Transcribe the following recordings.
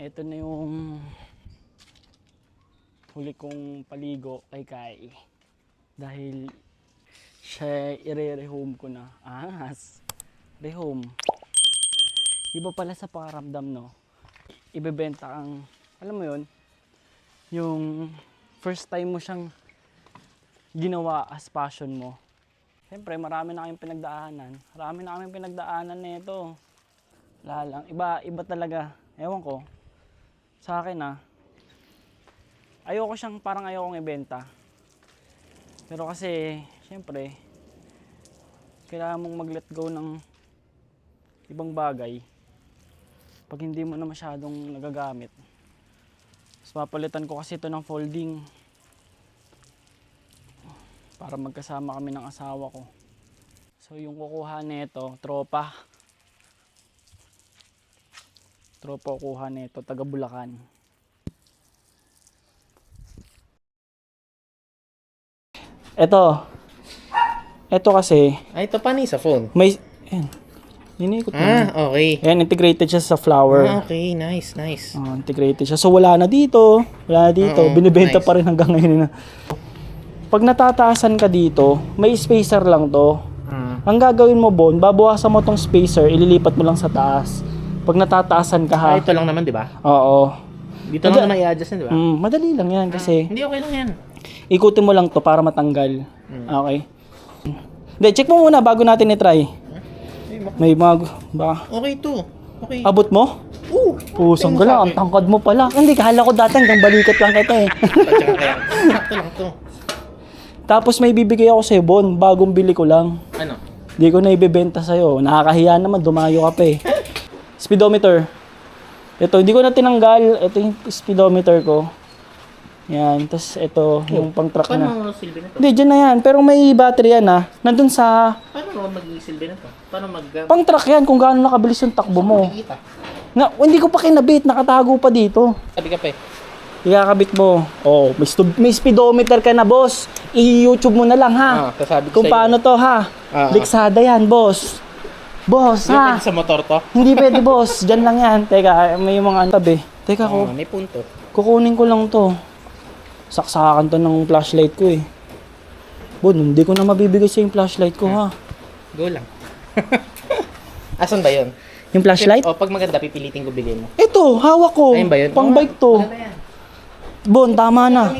Ito na yung huli kong paligo kay Kai. Dahil siya i-rehome ko na. Rehome. Iba pala sa pakaramdam, no? Ibebenta ang, alam mo yun, yung first time mo siyang ginawa as passion mo. Siyempre, marami na kayong pinagdaanan. Marami na kayong pinagdaanan na ito. Wala lang. Iba talaga. Ewan ko. Sa akin ayoko siyang parang ayokong ibenta. Pero kasi, siyempre, kailangan mong mag-let go ng ibang bagay pag hindi mo na masyadong nagagamit. Mas papalitan ko kasi ito ng folding para magkasama kami ng asawa ko. So yung kukuha nito, tropa kukuha nito, taga Bulacan. Ito kasi Ito pa ni sa phone. may inikot na. Okay. Ayan, integrated siya sa flower. Okay, nice. Integrated siya. So wala na dito. Binibenta nice. pa rin hanggang ngayon na. Pag natataasan ka dito, may spacer lang to. Ang gagawin mo, Bon, babawasan mo tong spacer, ililipat mo lang sa taas. Pag natataasan ka ha. Ito lang naman, di ba? Oo. Dito lang naman i-adjust yan, di ba? Madali lang yan kasi. Hindi, okay lang yan. Ikutin mo lang to para matanggal. Okay. Hindi, check mo muna bago natin i-try. May mga, baka. Okay to. Okay. Abot mo? Pusang Tingnan gala, mo ang tangkad mo pala. Hindi, kala ko dati hanggang balikat lang kita eh. Kaya, sakto lang to. Tapos may bibigay ako sa'yo, Bon, bagong bili ko lang. Ano? Hindi ko na ibebenta sa'yo. Nakakahiya naman, dumayo ka pa eh. Speedometer. Ito, hindi ko na tinanggal. Ito yung speedometer ko. Yan, tapos ito, yung pang-track na. Paano silbi na to? Hindi, dyan na yan. Pero may battery yan nandun sa Paano mag-silbi na to? Paano pang-track yan kung gaano nakabilis yung takbo mo. Kita. Hindi ko pa kinabit, nakatago pa dito. Sabi ka pa eh. Ikakabit mo. Oh, may speedometer ka na, boss. I-YouTube mo na lang, ha? Sasabi Kung paano to, ha? Liksada yan, boss. Boss, ha? Sa motor to? Hindi pwede, boss. Diyan lang yan. Teka, may mga tabi. Teka ko. May punto. Kukunin ko lang to. Saksakan to ng flashlight ko eh. Bon, hindi ko na mabibigay sa yung flashlight ko, ha? Go lang. Asan ba yun? Yung flashlight? Pag maganda, pipilitin ko bigay mo. Ito, hawak ko. Ayun ba yun? Pang bike to. Maganda yan. Bon, tama na.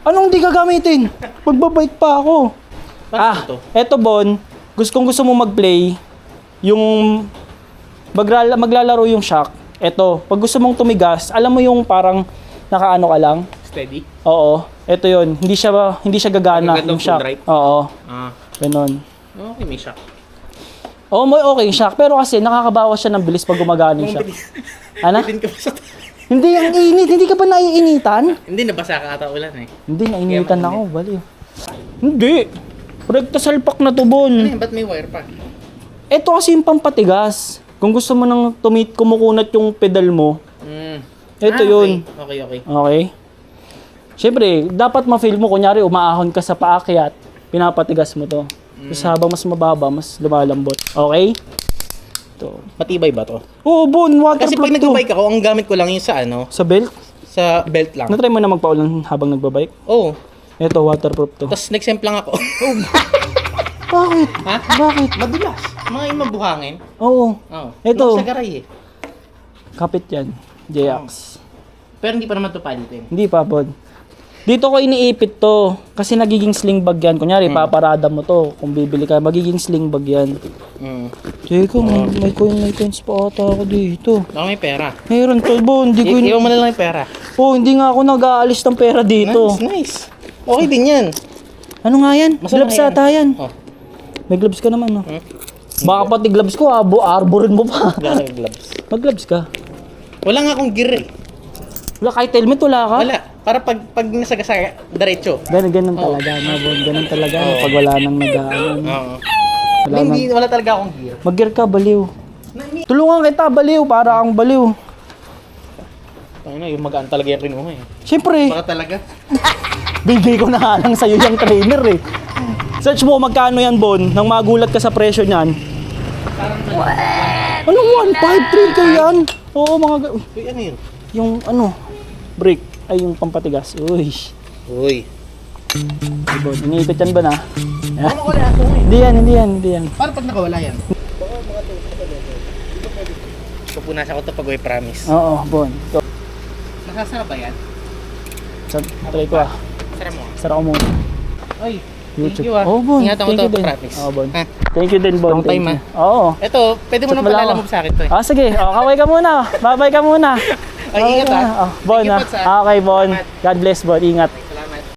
Anong di gagamitin? Magbabike pa ako. Bakit to? Eto Bon, kung gusto mo mag-play, yung maglalaro yung shock. Eto, pag gusto mong tumigas, alam mo yung parang nakaano ka lang? Steady? Oo. Eto yun, hindi siya gagana Magandang yung shock. full drive? Oo. Ah. Ganon. Okay, may shock. Oo, may okay yung shock. Pero kasi nakakabawas siya ng bilis pag gumagana yung shock. Ano? Din ka pa sa Hindi, ang init. Hindi ka ba naiinitan? Hindi, nabasa ka ata ulan eh. Hindi, nainitan ako. Baliw. Hindi. Rekta salpak na to, Bon. Ano yun? Ba't may wire pa? Ito kasi yung pampatigas. Kung gusto mo nang kumukunat yung pedal mo, ito yun. Okay. Okay? Siyempre, dapat ma-feel mo. Kunyari, umaahon ka sa paakyat, pinapatigas mo to. Tapos habang mas mababa, mas lumalambot. Okay? Ito. Matibay ba to? Oo, Bon. Kasi Waterproof pag to. nagbabike ako, ang gamit ko lang yung sa ano, Sa belt? sa belt lang. Natry mo na magpaulan habang nagbabike? Oo. Ito, waterproof to. Tapos nag-semp lang ako. Bakit? Ha? Bakit? Madulas. Mga imang buhangin. Oo. Oo. Ito. Sa garay eh. Kapit yan. JX. Pero hindi pa naman to palitin. Hindi pa, Bon. Dito ko iniipit to. Kasi nagiging sling bag yan. Kunyari, paparada mo to. Kung bibili ka, magiging sling bag yan. Teka, may coins pa ata ako dito. Ako may pera. Meron to, Bon. Iwan mo na lang yung pera. Hindi nga ako nag-aalis ng pera dito. Nice. Okay din yan. Ano nga yan? Masarap Gloves nga yan. ata yan. Oh. May gloves ka naman, no? Baka pati gloves ko, arborin mo pa. Wala kang gloves. Mag-gloves ka. Wala nga akong gear eh. Wala, kahit helmet, wala ka? Wala. Para pag nasagasaya, diretso. Ganun talaga, no, Bon. Ganun talaga. Pag wala nang nag-ano. Oo. Wala Wala talaga akong gear. Mag-gear ka, baliw. Tulungan kita, baliw. Para kang baliw. Yung magaan talaga yung kinuha eh. Siyempre, Baka talaga. bigay ko na nga lang sa'yo yung trainer eh. Search mo magkano yan, Bon, nang magulat ka sa presyo niyan. Anong 1.5? 3K yan? Oo, mga uy, Uy, ano yun? yung ano, brake, ay yung pampatigas. Uy. Uy. Ay, Bon, iniikot yan ba na? Ano ko na ako eh? Hindi yan. Paano pag nakawala yan? Pupunasan ko to pag may promise. Oo, Bon. Ito, Masasarap ba yan? try ko ah. Sarap mo. Sara ko muna. Ay, YouTube. thank you ah. Oh, Bon. Ingatan ko Thank to, you din. promise. Oo, Bon. Ha? Thank you din, Bon. Long time, Thank you. Oo. Ito, pwede mo Chat nang mo lang palala ako. mo sa akin to eh. Ah, sige. Oh, kaway ka muna. Babay ka muna. Ay, ingat ah. Oh, Bon Thank you, ah. Pods, ah. Ah, okay, Bon. Salamat. God bless, Bon. Ingat.